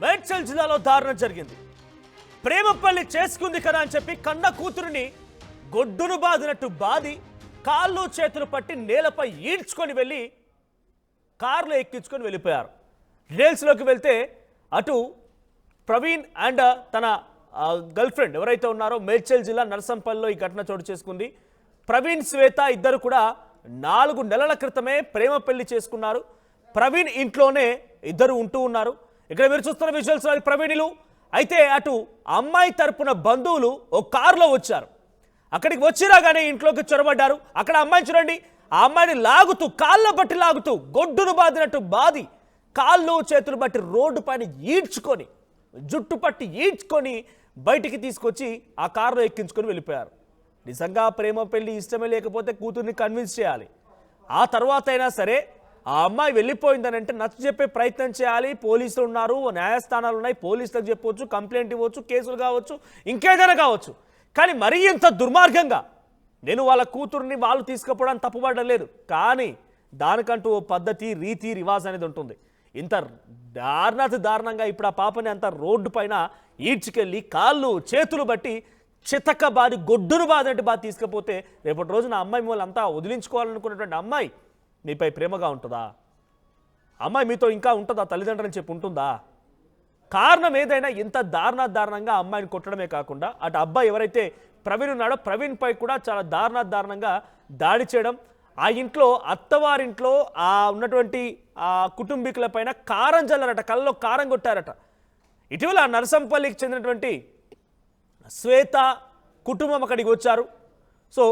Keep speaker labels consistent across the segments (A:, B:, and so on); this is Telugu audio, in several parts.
A: మేడ్చల్ జిల్లాలో దారుణం జరిగింది. ప్రేమపల్లి చేసుకుంది కదా అని చెప్పి కన్న కూతురిని గొడ్డును బాదినట్టు బాది కాళ్ళు చేతులు పట్టి నేలపై ఈడ్చుకొని వెళ్ళి కార్లో ఎక్కించుకొని వెళ్ళిపోయారు. డీటెయిల్స్లోకి వెళ్తే అటు ప్రవీణ్ అండ్ తన గర్ల్ ఫ్రెండ్ ఎవరైతే ఉన్నారో మేడ్చల్ జిల్లా నర్సంపల్లిలో ఈ ఘటన చోటు చేసుకుంది. ప్రవీణ్ శ్వేత ఇద్దరు కూడా 4 నెలల క్రితమే ప్రేమ పెళ్లి చేసుకున్నారు. ప్రవీణ్ ఇంట్లోనే ఇద్దరు ఉంటూ ఉన్నారు. ఇక్కడ మీరు చూస్తున్న విజువల్స్ ప్రవీణులు అయితే అటు అమ్మాయి తరపున బంధువులు ఒక కారులో వచ్చారు. అక్కడికి వచ్చిరాగానే ఇంట్లోకి చొరబడ్డారు. అక్కడ అమ్మాయిని చూడండి, ఆ అమ్మాయిని లాగుతూ కాళ్ళ బట్టి లాగుతూ గొడ్డును బాదినట్టు బాది కాళ్ళు చేతులు బట్టి రోడ్డు పైన ఈడ్చుకొని జుట్టు పట్టి ఈడ్చుకొని బయటికి తీసుకొచ్చి ఆ కారులో ఎక్కించుకొని వెళ్ళిపోయారు. నిజంగా ప్రేమ పెళ్లి ఇష్టమే లేకపోతే కూతుర్ని కన్విన్స్ చేయాలి. ఆ తర్వాత అయినా సరే ఆ అమ్మాయి వెళ్ళిపోయిందని అంటే నచ్చ చెప్పే ప్రయత్నం చేయాలి. పోలీసులు ఉన్నారు, న్యాయస్థానాలు ఉన్నాయి, పోలీసులకు చెప్పవచ్చు, కంప్లైంట్ ఇవ్వచ్చు, కేసులు కావచ్చు, ఇంకేదైనా కావచ్చు. కానీ మరీ ఇంత దుర్మార్గంగా నేను వాళ్ళ కూతుర్ని వాళ్ళు తీసుకుపోవడానికి తప్పుపడలేదు, కానీ దానికంటూ ఓ పద్ధతి రీతి రివాజ్ అనేది ఉంటుంది. ఇంత దారుణంగా ఇప్పుడు ఆ పాపని అంత రోడ్డు పైన ఈడ్చుకెళ్ళి కాళ్ళు చేతులు బట్టి చితక బాది గొడ్డును బాదంటే బాధ తీసుకపోతే రేపటి రోజున అమ్మాయి మిమ్మల్ని అంతా వదిలించుకోవాలనుకున్నటువంటి అమ్మాయి మీపై ప్రేమగా ఉంటుందా? అమ్మాయి మీతో ఇంకా ఉంటుందా? తల్లిదండ్రులని చెప్పి ఉంటుందా? కారణం ఏదైనా ఇంత దారుణంగా అమ్మాయిని కొట్టడమే కాకుండా అటు అబ్బాయి ఎవరైతే ప్రవీణ్ ఉన్నాడో ప్రవీణ్ పై కూడా చాలా దారుణంగా దాడి చేయడం, ఆ ఇంట్లో అత్తవారింట్లో ఆ ఉన్నటువంటి ఆ కుటుంబీకుల పైన కారం జల్లారట, కళ్ళలో కారం కొట్టారట. ఇటీవల నర్సంపల్లికి చెందినటువంటి శ్వేత కుటుంబం అక్కడికి వచ్చారు. సో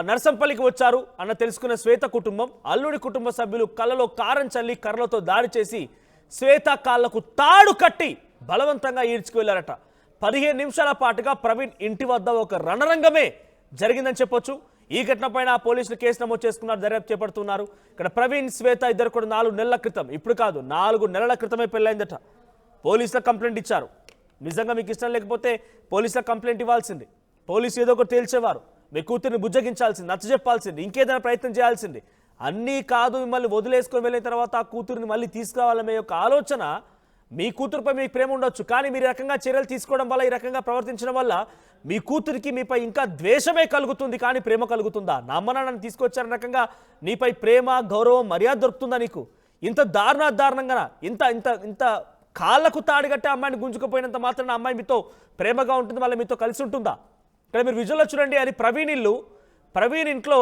A: నర్సంపల్లికి వచ్చారు అన్న తెలుసుకున్న శ్వేత కుటుంబం అల్లుడి కుటుంబ సభ్యులు కళ్ళలో కారం చల్లి కర్రలతో దాడి చేసి శ్వేత కాళ్లకు తాడు కట్టి బలవంతంగా ఈడ్చుకు వెళ్ళారట. 15 నిమిషాల పాటుగా ప్రవీణ్ ఇంటి వద్ద ఒక రణరంగమే జరిగిందని చెప్పొచ్చు. ఈ ఘటన పైన పోలీసులు కేసు నమోదు చేసుకున్నారు, దర్యాప్తు చేపడుతున్నారు. ఇక్కడ ప్రవీణ్ శ్వేత ఇద్దరు కూడా 4 నెలల క్రితం, ఇప్పుడు కాదు 4 నెలల క్రితమే పెళ్ళైందట. పోలీసులకు కంప్లైంట్ ఇచ్చారు. నిజంగా మీకు ఇష్టం లేకపోతే పోలీసులకు కంప్లైంట్ ఇవ్వాల్సింది, పోలీసు ఏదో ఒకటి తేల్చేవారు, మీ కూతుర్ని బుజ్జగించాల్సింది, నచ్చ చెప్పాల్సింది, ఇంకేదైనా ప్రయత్నం చేయాల్సింది. అన్నీ కాదు మిమ్మల్ని వదిలేసుకొని వెళ్ళిన తర్వాత ఆ కూతుర్ని మళ్ళీ తీసుకురావాలనే యొక్క ఆలోచన, మీ కూతురుపై మీకు ప్రేమ ఉండొచ్చు, కానీ మీరు ఈ రకంగా చర్యలు తీసుకోవడం వల్ల, ఈ రకంగా ప్రవర్తించడం వల్ల మీ కూతురికి మీపై ఇంకా ద్వేషమే కలుగుతుంది, కానీ ప్రేమ కలుగుతుందా? నా అమ్మ నాన్నని తీసుకొచ్చారన్న రకంగా నీపై ప్రేమ గౌరవం మర్యాద దొరుకుతుందా నీకు? ఇంత దారుణంగా ఇంత ఇంత ఇంత కాళ్ళకు తాడిగట్టే అమ్మాయిని గుంజుకుపోయినంత మాత్రం అమ్మాయి మీతో ప్రేమగా ఉంటుంది, వాళ్ళ మీతో కలిసి ఉంటుందా? ఇక్కడ మీరు విజువల్లో చూడండి, అది ప్రవీణ్ ఇల్లు. ప్రవీణ్ ఇంట్లో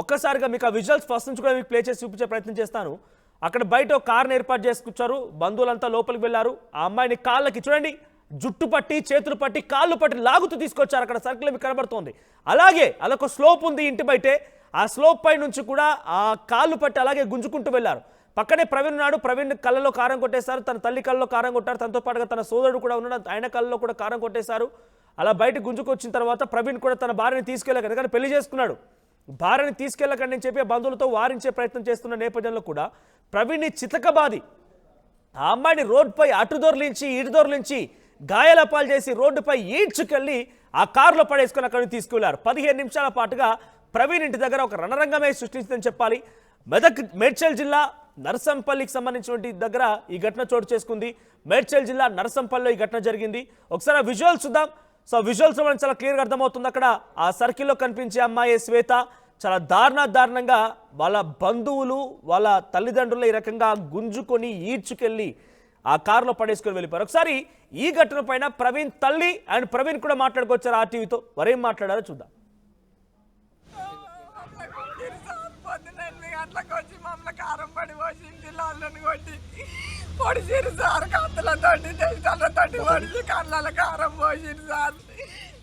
A: ఒక్కసారిగా మీకు ఆ విజువల్స్ ఫస్ట్ నుంచి కూడా మీకు ప్లే చేసి చూపించే ప్రయత్నం చేస్తాను. అక్కడ బయట ఒక కారుని ఏర్పాటు చేసుకొచ్చారు, బంధువులంతా లోపలికి వెళ్ళారు. ఆ అమ్మాయిని కాళ్ళకి చూడండి జుట్టు పట్టి చేతులు పట్టి కాళ్ళు పట్టి లాగుతూ తీసుకొచ్చారు. అక్కడ సర్కిల్ మీకు కనబడుతోంది. అలాగే అదొక స్లోప్ ఉంది ఇంటి బయటే, ఆ స్లోప్ పై నుంచి కూడా ఆ కాళ్ళు పట్టి అలాగే గుంజుకుంటూ వెళ్ళారు. పక్కనే ప్రవీణ్ ఉన్నాడు, ప్రవీణ్ కళ్ళలో కారం కొట్టేశారు, తన తల్లి కళ్ళలో కారం కొట్టారు, తనతో పాటుగా తన సోదరుడు కూడా ఉన్నాడు, ఆయన కళ్ళలో కూడా కారం కొట్టేశారు. అలా బయట గుంజుకొచ్చిన తర్వాత ప్రవీణ్ కూడా తన భార్యని తీసుకెళ్ళక, ఎందుకంటే పెళ్లి చేసుకున్నాడు, భార్యని తీసుకెళ్ళకండి అని చెప్పి బంధువులతో వారించే ప్రయత్నం చేస్తున్న నేపథ్యంలో కూడా ప్రవీణ్ని చితకబాది ఆ అమ్మాయిని రోడ్డుపై అటుదొర్లించి ఇటుదొర్లించి గాయాల పాలు చేసి రోడ్డుపై ఈడ్చుకెళ్ళి ఆ కారులో పడేసుకొని అక్కడికి తీసుకెళ్లారు. 15 నిమిషాల పాటుగా ప్రవీణ్ ఇంటి దగ్గర ఒక రణరంగమే సృష్టించిందని చెప్పాలి. మేడ్చల్ జిల్లా నర్సంపల్లికి సంబంధించినటువంటి దగ్గర ఈ ఘటన చోటు చేసుకుంది. మేడ్చల్ జిల్లా నర్సంపల్లిలో ఈ ఘటన జరిగింది. ఒకసారి ఆ విజువల్స్ చూద్దాం. సో విజువల్స్ మనకు చాలా క్లియర్గా అర్థమవుతుంది. అక్కడ ఆ సర్కిల్లో కనిపించే అమ్మాయి శ్వేత చాలా దారుణంగా వాళ్ళ బంధువులు వాళ్ళ తల్లిదండ్రులు ఈ రకంగా గుంజుకొని ఈడ్చుకెళ్ళి ఆ కారులో పడేసుకొని వెళ్ళిపోయారు. ఒకసారి ఈ ఘటన పైన ప్రవీణ్ తల్లి అండ్ ప్రవీణ్ కూడా మాట్లాడుకొచ్చారు ఆర్టీవీతో. వారేం మాట్లాడారో చూద్దాం.
B: పొడిచిరు సార్, కత్తులతోటి దేశాలతోటి పొడిచి కళ్ళ కారం పోసిరు సార్.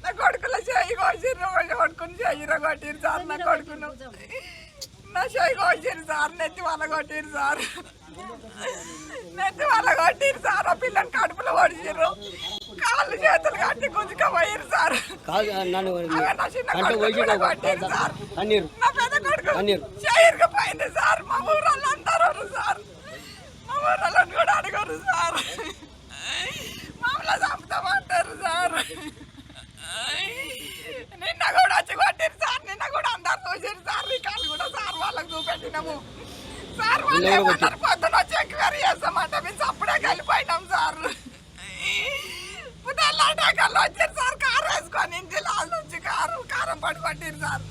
B: నా కొడుకుల చెయ్యి కోసిరు, కొడుకుని చెయ్యిర కొట్టిరు సార్. నా కొడుకును నా చెయ్యి కోసిరు సార్, నెత్తి వాళ్ళ కొట్టిరు సార్, నెత్తి వాళ్ళ కొట్టిరు సార్. ఆ పిల్లని కడుపులో పొడిచిరు, కాళ్ళు చేతులు కట్టి గుంజుకపోయారు సార్. నా చిన్న కొడుకు కొట్టిరు సార్, నా పెద్ద కొడుకు చెయ్యిరికపోయింది సార్. మా ఊళ్ళో అందరూ సార్, వాళ్ళని కూడా అడగరు సార్, మమ్మల్ని చంపుతామంటారు సార్. నిన్న కూడా వచ్చి కొట్టిరు సార్, నిన్న కూడా అందరు చూసారు సార్. రికార్డు కూడా సార్ వాళ్ళకి చూపెట్టినాము సార్. వాళ్ళు ఏమన్నారు, పొద్దున వచ్చి ఎంక్వైరీ చేస్తామంటే మేము అప్పుడే వెళ్ళిపోయినాం సార్. అటాకల్లో వచ్చారు సార్. కారు వేసుకొని ఇంటిలో నుంచి కారం పడి కొట్టిరు సార్.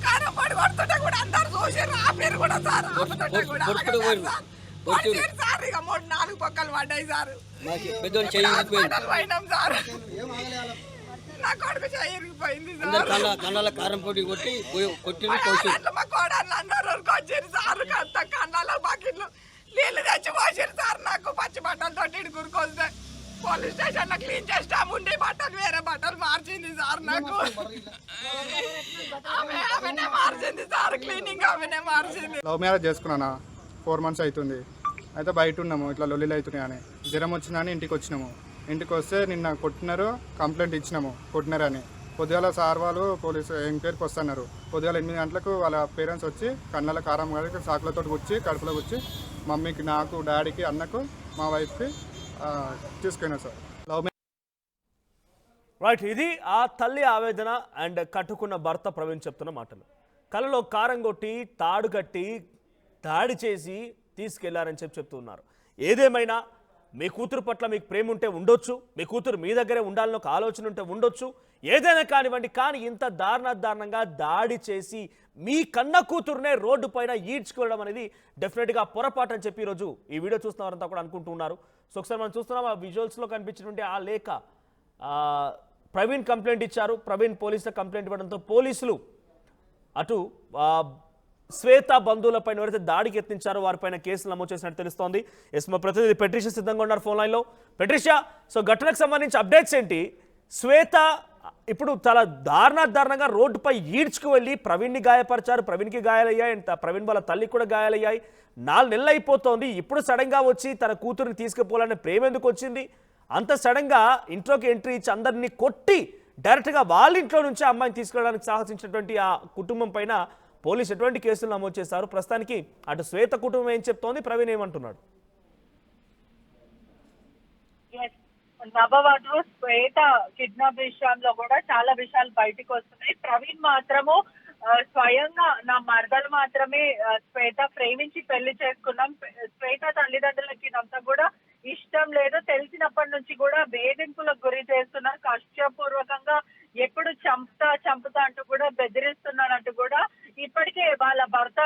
B: కారం పడి కొడుతుంటే కూడా అందరు చూసారు. ఆపేరు కూడా సార్. ఆపుతుంటే కూడా కొట్టిరు సార్. ఇక 3-4 పక్కలు పడ్డాయి సార్. పోయినాం సార్. నా కొడుకు చెయ్యిరిగిపోయింది సార్.
C: కారం పొడి కొట్టి
B: మా కోడళ్ళు అందరూ వచ్చారు సార్. కన్నాల బకెట్లు నీళ్ళు తెచ్చి పోసారు సార్. నాకు పచ్చి బట్టలతో గురికొస్తే పోలీస్ స్టేషన్ లో క్లీన్ చేస్తాము. ఉండే బట్టలు వేరే బట్టలు మార్చింది సార్. నాకు ఆమెనే మార్చింది సార్. క్లీనింగ్ ఆమెనే మార్చింది.
D: లవ్ మ్యారేజ్ చేసుకున్నానా 4 months అవుతుంది. అయితే బయట ఉన్నాము, ఇట్లా లొల్లిలు అవుతున్నాయని. జ్వరం వచ్చిందని ఇంటికి వచ్చినాము. ఇంటికి వస్తే నిన్న కొట్టినారు, కంప్లైంట్ ఇచ్చినాము కొట్టినారని. పొద్దుగాల సార్ వాళ్ళు పోలీసు ఎంక్వైరీకి వస్తున్నారు. పొద్దుగాల 8 గంటలకు వాళ్ళ పేరెంట్స్ వచ్చి కళ్ళ కారం గారికి సాకులతో గుచ్చి కడుపులో గుచ్చి మమ్మీకి, నాకు, డాడీకి, అన్నకు, మా వైఫ్కి తీసుకున్నారు సార్. లవ్
A: రైట్, ఇది ఆ తల్లి ఆవేదన అండ్ కట్టుకున్న భర్త ప్రవీణ్ చెప్తున్న మాటలు. కళ్ళలో కారం కొట్టి తాడు కట్టి దాడి చేసి తీసుకెళ్లారని చెప్తున్నారు. ఏదేమైనా మీ కూతురు పట్ల మీకు ప్రేమ ఉంటే ఉండొచ్చు, మీ కూతురు మీ దగ్గరే ఉండాలని ఒక ఆలోచన ఉంటే ఉండొచ్చు, ఏదైనా కానివ్వండి. కానీ ఇంత దారుణంగా దాడి చేసి మీ కన్న కూతురునే రోడ్డు పైన ఈడ్చుకోవడం అనేది డెఫినెట్గా పొరపాటు అని చెప్పి ఈరోజు ఈ వీడియో చూస్తున్న వారంతా కూడా అనుకుంటున్నారు. సో ఒకసారి మనం చూస్తున్నాం ఆ విజువల్స్లో కనిపించినటువంటి ఆ లేఖ. ప్రవీణ్ కంప్లైంట్ ఇచ్చారు. ప్రవీణ్ పోలీసులకు కంప్లైంట్ ఇవ్వడంతో పోలీసులు అటు శ్వేత బంధువులపైన ఎవరైతే దాడికి యత్నించారో వారిపైన కేసులు నమోదు చేసినట్టు తెలుస్తోంది. మా ప్రతినిధి పెట్రిషియా సిద్ధంగా ఉన్నారు ఫోన్ లైన్లో. పెట్రిషియా, సో ఘటనకు సంబంధించి అప్డేట్స్ ఏంటి? శ్వేత ఇప్పుడు చాలా దారుణంగా రోడ్డుపై ఈడ్చుకు వెళ్ళి ప్రవీణ్ని గాయపరిచారు. ప్రవీణ్కి గాయాలయ్యాయి, ప్రవీణ్ వాళ్ళ తల్లికి కూడా గాయాలయ్యాయి. 4 నెలలు అయిపోతుంది. ఇప్పుడు సడన్గా వచ్చి తన కూతురుని తీసుకుపోవాలనే ప్రేమ ఎందుకు వచ్చింది? అంత సడన్గా ఇంట్లోకి ఎంట్రీ ఇచ్చి అందరినీ కొట్టి డైరెక్ట్గా వాళ్ళ ఇంట్లో నుంచి అమ్మాయిని తీసుకెళ్ళడానికి సాహసించినటువంటి ఆ కుటుంబం పైన పోలీసు ఎటువంటి కేసులు నమోదు చేశారు? ప్రస్తుతానికి అటు శ్వేత కుటుంబం ఏం చెప్తోంది, ప్రవీణ్ ఏమంటున్నాడు?
E: నభవధు శ్వేత కిడ్నాప్ విషయంలో కూడా చాలా విషయాలు బయటకు వస్తున్నాయి. ప్రవీణ్ మాత్రము స్వయంగా నా మరదలు మాత్రమే శ్వేత ప్రేమించి పెళ్లి చేసుకున్నాం. శ్వేత తల్లిదండ్రులకి ఇదంతా కూడా ఇష్టం లేదు. తెలిసినప్పటి నుంచి కూడా వేధింపులకు గురి చేస్తున్నారు. కష్టపూర్వకంగా ఎప్పుడు చంపుతా అంటూ కూడా బెదిరిస్తున్నారంటూ కూడా ఇప్పటికే వాళ్ళ భర్త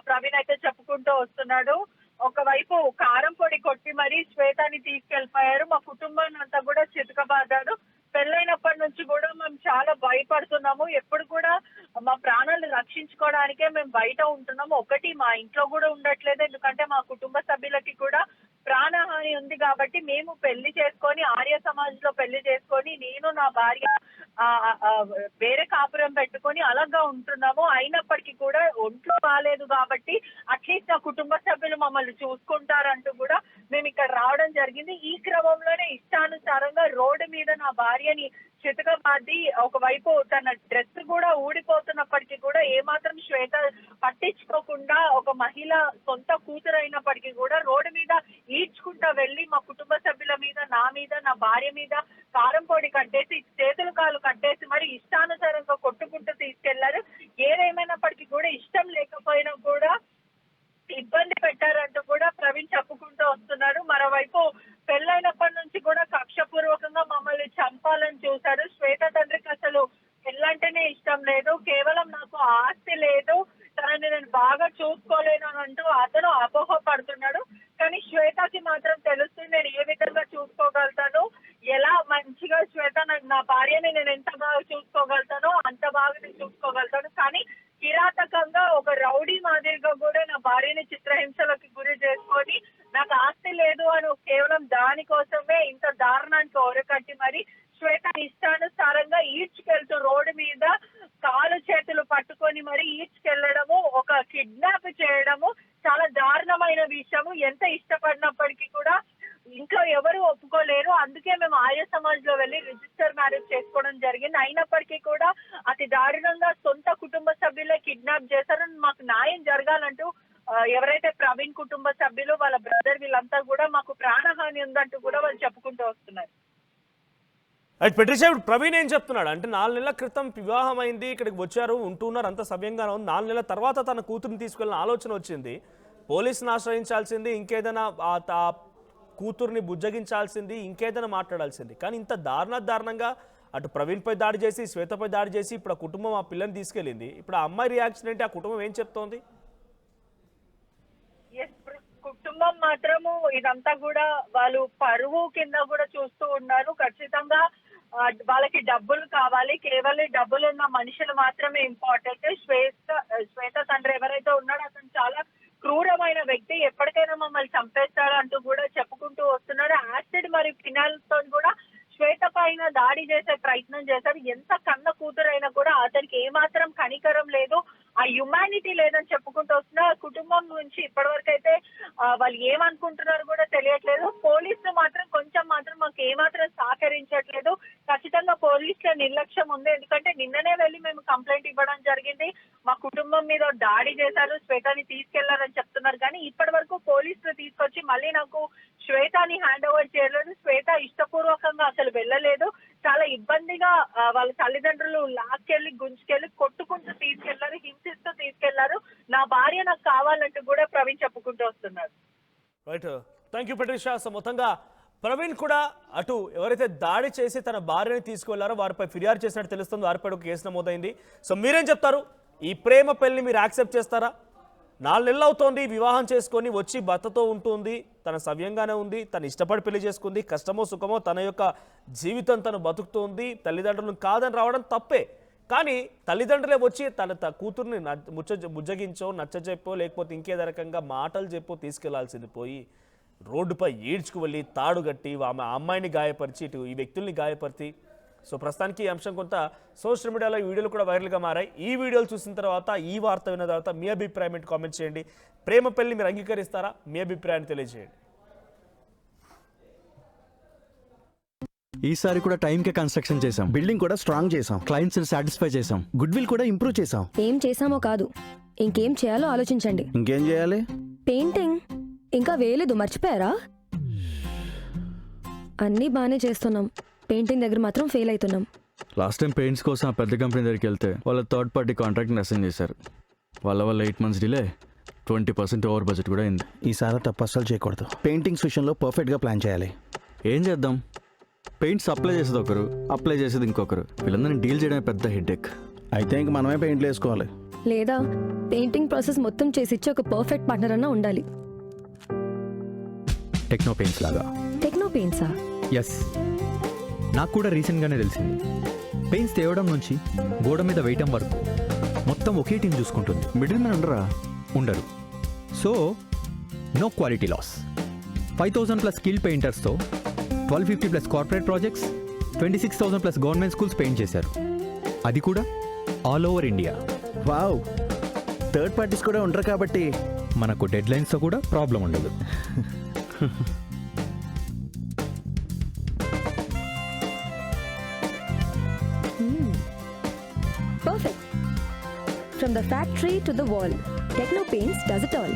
E: ప్రవీణ్ అయితే చెప్పుకుంటూ వస్తున్నాడు. ఒకవైపు కారం పొడి కొట్టి మరీ శ్వేతాని తీసుకెళ్లిపోయారు. మా కుటుంబాన్ని అంతా కూడా చితకబాదారు. పెళ్ళైనప్పటి నుంచి కూడా మేము చాలా భయపడుతున్నాము. ఎప్పుడు కూడా మా ప్రాణాలు రక్షించుకోవడానికే మేము బయట ఉంటున్నాము. ఒకటి మా ఇంట్లో కూడా ఉండట్లేదు, ఎందుకంటే మా కుటుంబ సభ్యులకి కూడా ప్రాణహాని ఉంది కాబట్టి మేము పెళ్లి చేసుకొని ఆర్య సమాజ్ లో పెళ్లి చేసుకొని నేను నా భార్య వేరే కాపురం పెట్టుకొని అలాగా ఉంటున్నాము. అయినప్పటికీ కూడా ఒంట్లో బాగాలేదు కాబట్టి అట్లీస్ట్ నా కుటుంబ సభ్యులు మమ్మల్ని చూసుకుంటారంటూ కూడా మేము ఇక్కడ రావడం జరిగింది. ఈ క్రమంలోనే ఇష్టానుసారంగా రోడ్డు మీద నా భార్యని చితకబాది ఒకవైపు తన డ్రెస్ కూడా ఊడిపోతున్నప్పటికీ కూడా ఏమాత్రం శ్వేత పట్టించుకోకుండా ఒక మహిళ సొంత కూతురు అయినప్పటికీ కూడా రోడ్డు మీద ఈడ్చుకుంటా వెళ్ళి మా కుటుంబ సభ్యుల మీద, నా మీద, నా భార్య మీద కారం పొడి కట్టేసి చేతులు కాలు కట్టేసి మరి ఇష్టానుసారంగా కొట్టుకుంటూ తీసుకెళ్లారు. ఏదేమైనప్పటికీ కూడా ఇష్టం లేకపోయినా కూడా ఇబ్బంది పెట్టారంటూ కూడా ప్రవీణ్ చెప్పుకుంటూ వస్తున్నాడు. మరోవైపు పెళ్ళైనప్పటి నుంచి కూడా కక్షపూర్వకంగా మమ్మల్ని చంపాలని చూశారు. శ్వేత తండ్రికి అసలు పెళ్ళంటేనే ఇష్టం లేదు, కేవలం నాకు ఆస్తి లేదు, తనని నేను బాగా చూసుకోలేను అని అంటూ అతను అపోహపడుతున్నాడు. కానీ శ్వేతకి మాత్రం తెలుస్తుంది నేను ఏ విధంగా చూసుకోగలుగుతాను, ఎలా మంచిగా శ్వేత నా భార్యని నేను ఎంత బాగా చూసుకోగలుగుతానో అంత బాగా నేను చూసుకోగలుగుతాను. కానీ కిరాతకంగా ఒక రౌడీ మాదిరిగా కూడా నా భార్యని చిత్రహింసలకు గురి చేసుకొని నాకు ఆస్తి లేదు అని కేవలం దానికోసమే ఇంత దారుణానికి ఓరకట్టి మరి శ్వేత ఇష్టానుసారంగా ఈడ్చుకెళ్తూ రోడ్డు మీద కాలు చేతులు పట్టుకొని మరి ఈడ్చుకెళ్లడము, ఒక కిడ్నాప్ చేయడము చాలా దారుణమైన విషయము. ఎంత ఇష్టపడినప్పటికీ కూడా ఇంట్లో ఎవరు ఒప్పుకోలేరు. అందుకే మేము ఆర్య సమాజ్ లో వెళ్ళి రిజిస్టర్ మ్యారేజ్ చేసుకోవడం జరిగింది. అయినప్పటికీ కూడా అతి దారుణంగా సొంత కుటుంబ సభ్యులే కిడ్నాప్ చేశారు. మాకు న్యాయం జరగాలంటూ ఎవరైతే ప్రవీణ్ కుటుంబ సభ్యులు వాళ్ళ బ్రదర్ వీళ్ళంతా కూడా మాకు ప్రాణహాని ఉందంటూ కూడా వాళ్ళు చెప్పుకుంటూ వస్తున్నారు.
A: పెట్రిషియా, ప్రవీణ్ ఏం చెప్తున్నాడు అంటే 4 నెలల క్రితం వివాహం అయింది, ఇక్కడికి వచ్చారు, ఉంటున్నారు, అంత సవ్యంగా ఉంది. 4 నెలల తర్వాత తన కూతురుని తీసుకెళ్ళిన ఆలోచన వచ్చింది. పోలీసుని ఆశ్రయించాల్సింది, ఇంకేదైనా కూతుర్ని బుజ్జగించాల్సింది, ఇంకేదైనా మాట్లాడాల్సింది. కానీ ఇంత దారుణంగా అటు ప్రవీణ్పై దాడి చేసి, శ్వేతపై దాడి చేసి, ఇప్పుడు ఆ కుటుంబం ఆ పిల్లని తీసుకెళ్ళింది. ఇప్పుడు ఆ అమ్మాయి రియాక్షన్ ఏంటి? ఆ కుటుంబం ఏం చెప్తోంది?
E: కుటుంబం మాత్రము ఇదంతా కూడా వాళ్ళు పరువు కింద కూడా చూస్తూ ఉన్నారు. ఖచ్చితంగా వాళ్ళకి డబ్బులు కావాలి, కేవలం డబ్బులు ఉన్న మనుషులు మాత్రమే ఇంపార్టెంట్. శ్వేత తండ్రి ఎవరైతే ఉన్నాడో అతను చాలా క్రూరమైన వ్యక్తి, ఎప్పటికైనా మమ్మల్ని చంపేస్తాడు అంటూ కూడా చెప్పుకుంటూ వస్తున్నాడు. యాసిడ్ మరియు ఫినాల్ తో కూడా శ్వేత పైన దాడి చేసే ప్రయత్నం చేశారు. ఎంత కన్న కూతురైనా కూడా అతనికి ఏమాత్రం కనికరం లేదు, ఆ హ్యుమానిటీ లేదని చెప్పుకుంటూ వస్తున్నా. కుటుంబం నుంచి ఇప్పటివరకు అయితే వాళ్ళు ఏమనుకుంటున్నారు కూడా తెలియట్లేదు. పోలీసులు మాత్రం మాకు ఏమాత్రం సహకరించట్లేదు. ఖచ్చితంగా పోలీసుల నిర్లక్ష్యం ఉంది. ఎందుకంటే నిన్ననే వెళ్ళి మేము కంప్లైంట్ ఇవ్వడం జరిగింది, మా కుటుంబం మీద దాడి చేశారు, శ్వేతని తీసుకెళ్లారని చెప్తున్నారు. కానీ ఇప్పటి వరకు పోలీసులు తీసుకొచ్చి మళ్ళీ నాకు శ్వేతని హ్యాండ్ ఓవర్ చేయలేదు. శ్వేత ఇష్టపూర్వకంగా అసలు వెళ్ళలేదు. చాలా ఇబ్బందిగా వాళ్ళ తల్లిదండ్రులు లాక్కెళ్ళి గుంజుకెళ్ళి కొట్టుకుంటూ తీసుకెళ్లారు, హింసిస్తూ తీసుకెళ్లారు. నా భార్య నాకు కావాలంటూ కూడా ప్రవీణ్ చెప్పుకుంటూ వస్తున్నారు.
A: Right, thank you Patricia. So మొత్తంగా ప్రవీణ్ కూడా అటు ఎవరైతే దాడి చేసి తన భార్యని తీసుకువెళ్లారో వారిపై ఫిర్యాదు చేసినట్టు తెలుస్తుంది. వారిపై ఒక కేసు నమోదైంది. సో మీరేం చెప్తారు? ఈ ప్రేమ పెళ్లిని మీరు యాక్సెప్ట్ చేస్తారా? 4 నెలలు అవుతోంది వివాహం చేసుకొని, వచ్చి భర్తతో ఉంటుంది, తన సవ్యంగానే ఉంది, తను ఇష్టపడి పెళ్లి చేసుకుంది, కష్టమో సుఖమో తన యొక్క జీవితం తను బతుకుతుంది. తల్లిదండ్రులను కాదని రావడం తప్పే. కానీ తల్లిదండ్రులే వచ్చి తన కూతుర్ని బుజ్జగించో, నచ్చజెప్పో, లేకపోతే ఇంకేదో రకంగా మాటలు చెప్పో తీసుకెళ్లాల్సింది పోయి రోడ్డుపై ఈడ్చుకు వెళ్ళి తాడు కట్టి ఆమె అమ్మాయిని గాయపరిచి, ఇటు ఈ వ్యక్తుల్ని గాయపరిచి. సో ప్రస్తుతానికి ఈ అంశం కొంత సోషల్ మీడియాలో ఈ వీడియోలు కూడా వైరల్గా మారాయి. ఈ వీడియోలు చూసిన తర్వాత, ఈ వార్త విన్న తర్వాత మీ అభిప్రాయం ఏంటి కామెంట్ చేయండి. ప్రేమ పెళ్లి మీరు అంగీకరిస్తారా? మీ అభిప్రాయాన్ని తెలియజేయండి.
C: ఈసారి కూడా టైంకే కన్స్ట్రక్షన్ చేసాం,
F: బిల్డింగ్ కూడా స్ట్రాంగ్ చేసాం,
C: క్లయింట్స్ సాటిస్ఫై చేసాం,
F: గుడ్ విల్ కూడా ఇంప్రూవ్ చేసాం.
G: ఏం చేసామో కాదు, ఇంకేం చేయాలో ఆలోచించండి.
F: ఇంకేం చేయాలి?
G: పెయింటింగ్ ఇంకా వేయలేదు, మర్చిపోయారా? అన్నీ బాగానే చేస్తున్నాం, పెయింటింగ్ దగ్గర మాత్రం ఫెయిల్ అవుతున్నాం.
C: లాస్ట్ టైం పెయింట్స్ కోసం ఆ పెద్ద కంపెనీ దగ్గరికి వెళ్తే వాళ్ళ థర్డ్ పార్టీ కాంట్రాక్ట్ని అసైన్ చేశారు. వాళ్ళ 8 months డిలే, 20% ఓవర్ బడ్జెట్ కూడా అయింది.
F: ఈసారి తప్పు అస్సలు చేయకూడదు. పెయింటింగ్స్ విషయంలో పర్ఫెక్ట్గా ప్లాన్ చేయాలి.
C: ఏం చేద్దాం? పెయింట్స్ అప్లై చేసేది ఒకరు, అప్లై చేసేది ఇంకొకరు. వీళ్ళందరినీ డీల్ చేయడమే పెద్ద హెడ్ఏక్.
F: అయితే ఇంక మనమే పెయింట్లు వేసుకోవాలి.
G: లేదా పెయింటింగ్ ప్రాసెస్ మొత్తం చేసిచ్చి ఒక పర్ఫెక్ట్ పార్ట్నర్ అన్నా ఉండాలి.
H: టెక్నో పెయింట్స్ లాగా.
G: టెక్నో పెయింట్సా?
H: ఎస్, నాకు కూడా రీసెంట్గానే తెలిసింది. పెయింట్స్ తేవడం నుంచి గోడ మీద వేయటం వరకు మొత్తం ఒకే టీం చూసుకుంటుంది.
C: మిడిల్ మ్యాన్ ఉండరా?
H: ఉండరు. So no quality loss. 5,000+ skill పెయింటర్స్తో 1,250+ corporate projects, 26,000+ government schools paint చేశారు. అది కూడా all over India.
F: Wow, third parties కూడా ఉండరు కాబట్టి
H: మనకు డెడ్ లైన్స్తో కూడా ప్రాబ్లం ఉండదు.
G: Perfect. From the factory to the wall, Techno Paints does it all.